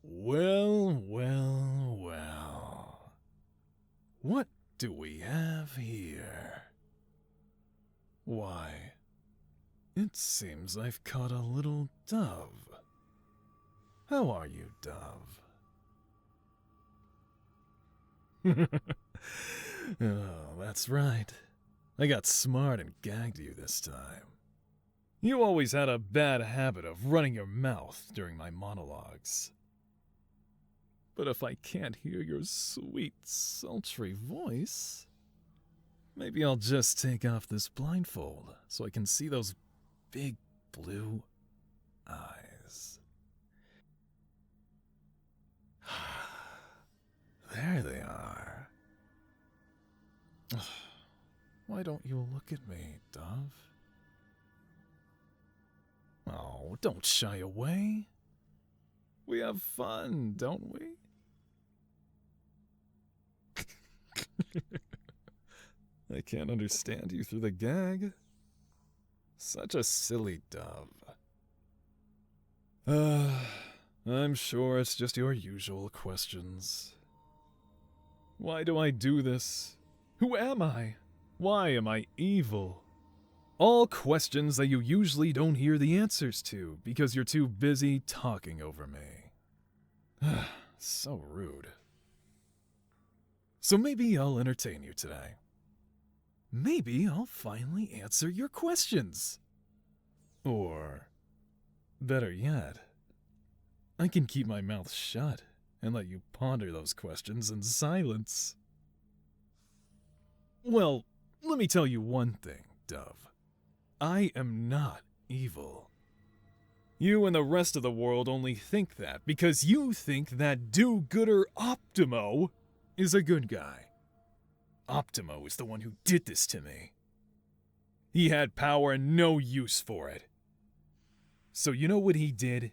Well, well, well. What do we have here? Why, it seems I've caught a little dove. How are you, dove? Oh, that's right. I got smart and gagged you this time. You always had a bad habit of running your mouth during my monologues. But if I can't hear your sweet, sultry voice, maybe I'll just take off this blindfold so I can see those big blue eyes. There they are. Why don't you look at me, dove? Oh, don't shy away. We have fun, don't we? I can't understand you through the gag. Such a silly dove. I'm sure it's just your usual questions. Why do I do this? Who am I? Why am I evil? All questions that you usually don't hear the answers to because you're too busy talking over me. So rude. So maybe I'll entertain you today. Maybe I'll finally answer your questions. Or, better yet, I can keep my mouth shut and let you ponder those questions in silence. Well, let me tell you one thing, dove. I am not evil. You and the rest of the world only think that because you think that do-gooder Optimo is a good guy. Optimo is the one who did this to me. He had power and no use for it. So you know what he did?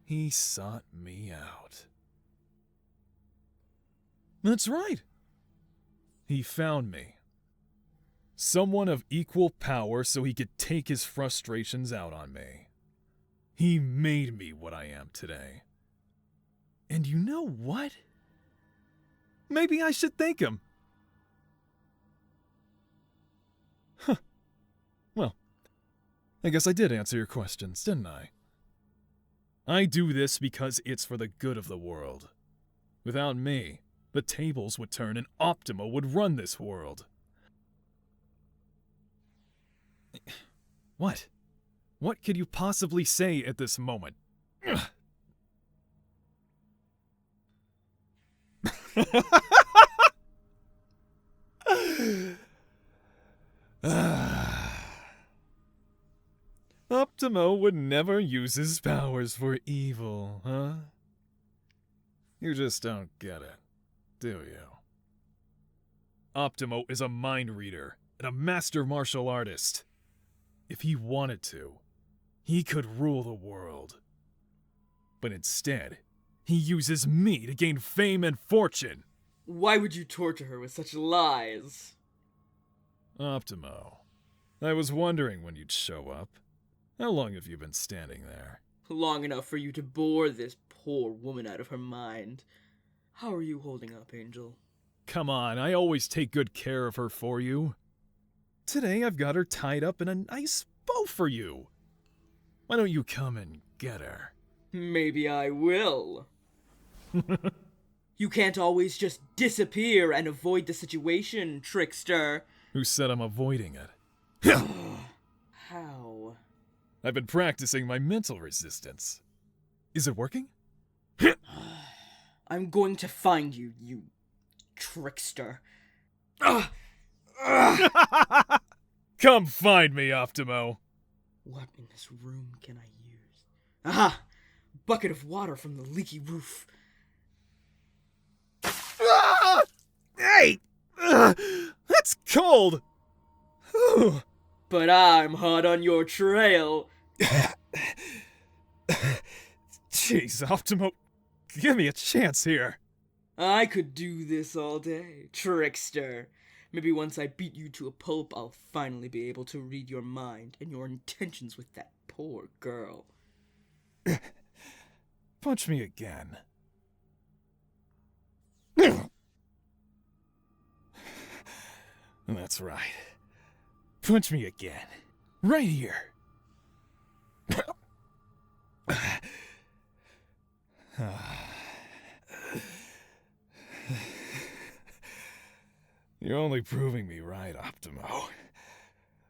He sought me out. That's right. He found me. Someone of equal power so he could take his frustrations out on me. He made me what I am today. And you know what? Maybe I should thank him. Huh. Well, I guess I did answer your questions, didn't I? I do this because it's for the good of the world. Without me, the tables would turn and Optimo would run this world. What? What could you possibly say at this moment? Optimo would never use his powers for evil, huh? You just don't get it, do you? Optimo is a mind reader and a master martial artist. If he wanted to, he could rule the world. But instead, he uses me to gain fame and fortune. Why would you torture her with such lies? Optimo, I was wondering when you'd show up. How long have you been standing there? Long enough for you to bore this poor woman out of her mind. How are you holding up, Angel? Come on, I always take good care of her for you. Today I've got her tied up in a nice bow for you. Why don't you come and get her? Maybe I will. You can't always just disappear and avoid the situation, trickster. Who said I'm avoiding it? How? I've been practicing my mental resistance. Is it working? I'm going to find you, you trickster. Come find me, Optimo. What in this room can I use? Aha! Bucket of water from the leaky roof. Hey! That's cold! But I'm hot on your trail. Jeez, Optimo, give me a chance here. I could do this all day, trickster. Maybe once I beat you to a pulp, I'll finally be able to read your mind and your intentions with that poor girl. Punch me again. That's right. Punch me again. Right here. You're only proving me right, Optimo.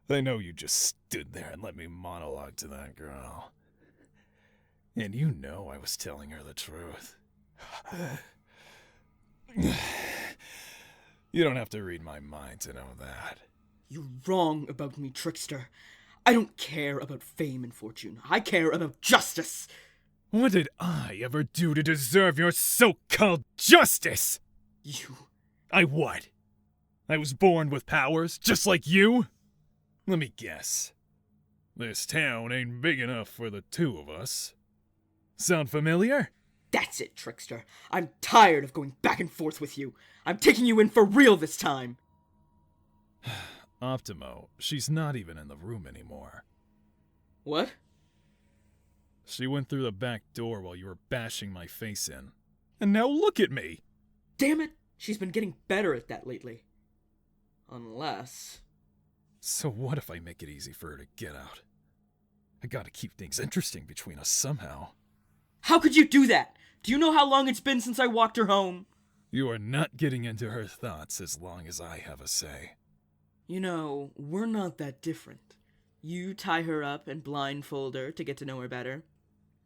I know you just stood there and let me monologue to that girl. And you know I was telling her the truth. You don't have to read my mind to know that. You're wrong about me, Trickster. I don't care about fame and fortune. I care about justice. What did I ever do to deserve your so-called justice? I what? I was born with powers, just like you? Let me guess. This town ain't big enough for the two of us. Sound familiar? That's it, Trickster. I'm tired of going back and forth with you. I'm taking you in for real this time. Optimo, she's not even in the room anymore. What? She went through the back door while you were bashing my face in. And now look at me! Damn it! She's been getting better at that lately. Unless... So what if I make it easy for her to get out? I gotta keep things interesting between us somehow. How could you do that? Do you know how long it's been since I walked her home? You are not getting into her thoughts as long as I have a say. You know, we're not that different. You tie her up and blindfold her to get to know her better.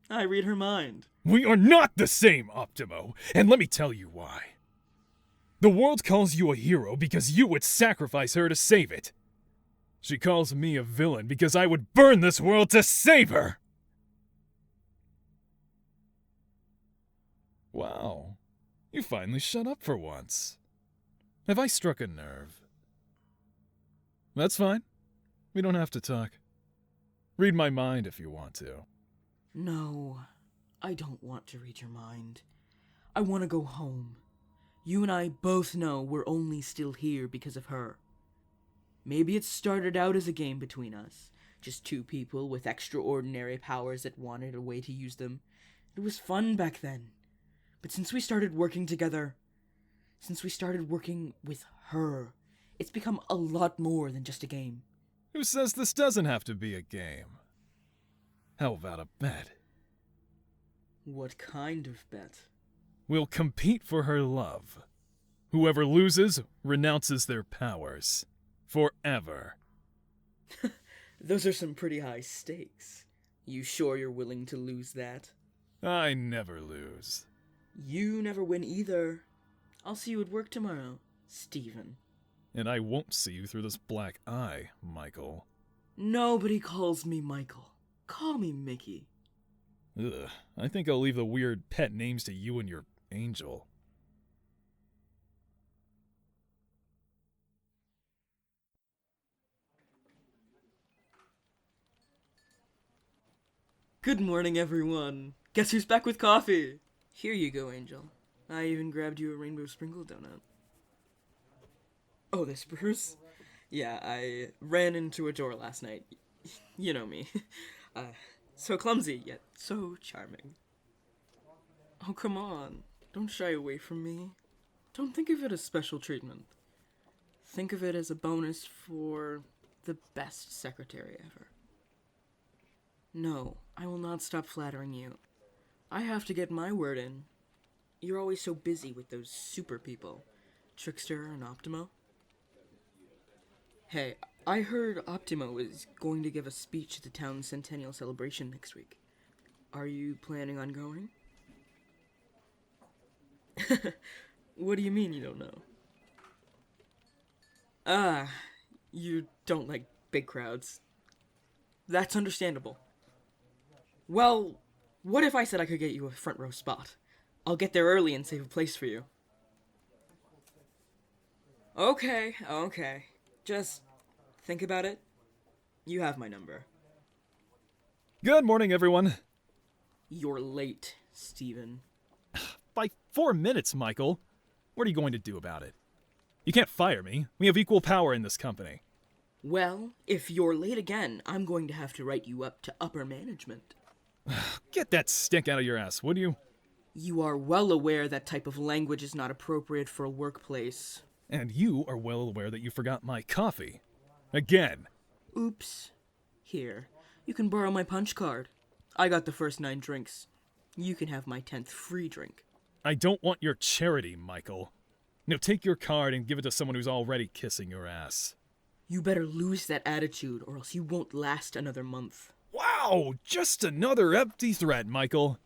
I read her mind. We are not the same, Optimo, and let me tell you why. The world calls you a hero because you would sacrifice her to save it. She calls me a villain because I would burn this world to save her. Wow, you finally shut up for once. Have I struck a nerve? That's fine. We don't have to talk. Read my mind if you want to. No, I don't want to read your mind. I want to go home. You and I both know we're only still here because of her. Maybe it started out as a game between us. Just two people with extraordinary powers that wanted a way to use them. It was fun back then. But since we started working together, since we started working with her, it's become a lot more than just a game. Who says this doesn't have to be a game? How about a bet? What kind of bet? We'll compete for her love. Whoever loses renounces their powers. Forever. Those are some pretty high stakes. You sure you're willing to lose that? I never lose. You never win either. I'll see you at work tomorrow, Steven. And I won't see you through this black eye, Michael. Nobody calls me Michael. Call me Mickey. Ugh, I think I'll leave the weird pet names to you and your angel. Good morning, everyone. Guess who's back with coffee? Here you go, Angel. I even grabbed you a rainbow sprinkle donut. Oh, this Bruce? Yeah, I ran into a door last night. You know me. So clumsy, yet so charming. Oh, come on. Don't shy away from me. Don't think of it as special treatment. Think of it as a bonus for the best secretary ever. No, I will not stop flattering you. I have to get my word in. You're always so busy with those super people, Trickster and Optimo. Hey, I heard Optimo is going to give a speech at the town's centennial celebration next week. Are you planning on going? What do you mean you don't know? You don't like big crowds. That's understandable. Well, what if I said I could get you a front row spot? I'll get there early and save a place for you. Okay. Just think about it. You have my number. Good morning, everyone. You're late, Steven. By 4 minutes, Michael. What are you going to do about it? You can't fire me. We have equal power in this company. Well, if you're late again, I'm going to have to write you up to upper management. Get that stink out of your ass, would you? You are well aware that type of language is not appropriate for a workplace. And you are well aware that you forgot my coffee. Again. Oops. Here, you can borrow my punch card. I got the first 9 drinks. You can have my 10th free drink. I don't want your charity, Michael. Now take your card and give it to someone who's already kissing your ass. You better lose that attitude or else you won't last another month. Wow, just another empty threat, Michael.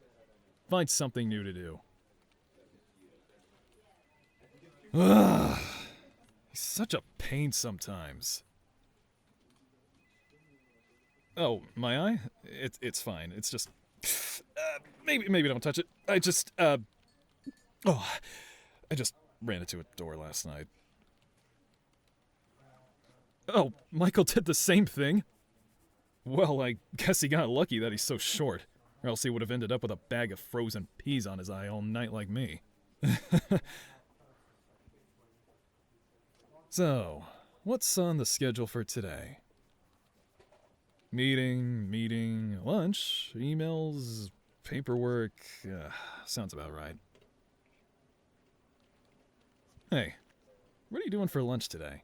Find something new to do. Ugh. He's such a pain sometimes. Oh, my eye? It's fine. It's just... maybe don't touch it. I just ran into a door last night. Oh, Michael did the same thing? Well, I guess he got lucky that he's so short, or else he would have ended up with a bag of frozen peas on his eye all night like me. So, what's on the schedule for today? Meeting, lunch, emails, paperwork. Sounds about right. Hey, what are you doing for lunch today?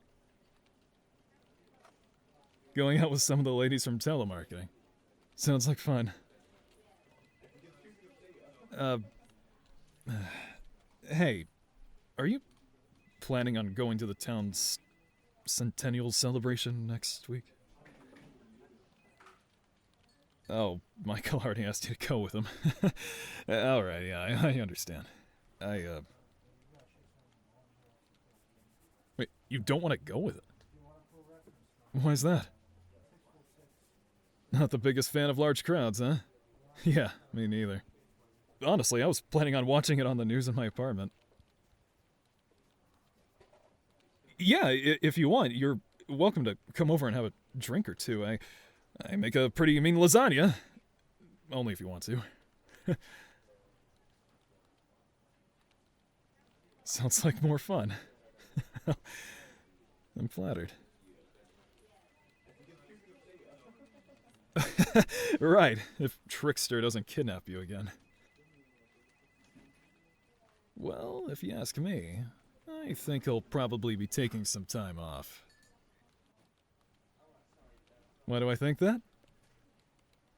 Going out with some of the ladies from telemarketing. Sounds like fun. Hey, are you planning on going to the town's centennial celebration next week? Oh, Michael already asked you to go with him. Alright, yeah, I understand. Wait, you don't want to go with it? Why is that? Not the biggest fan of large crowds, huh? Yeah, me neither. Honestly, I was planning on watching it on the news in my apartment. Yeah, if you want, you're welcome to come over and have a drink or two. I make a pretty mean lasagna. Only if you want to. Sounds like more fun. I'm flattered. Right, if Trickster doesn't kidnap you again. Well, if you ask me, I think he'll probably be taking some time off. Why do I think that?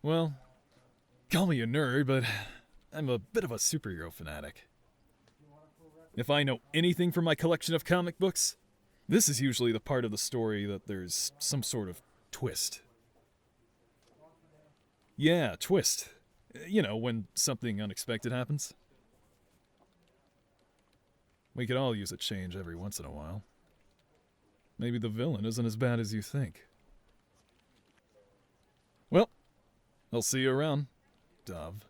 Well, call me a nerd, but I'm a bit of a superhero fanatic. If I know anything from my collection of comic books, this is usually the part of the story that there's some sort of twist. Yeah, twist. You know, when something unexpected happens. We could all use a change every once in a while. Maybe the villain isn't as bad as you think. Well, I'll see you around, Dove.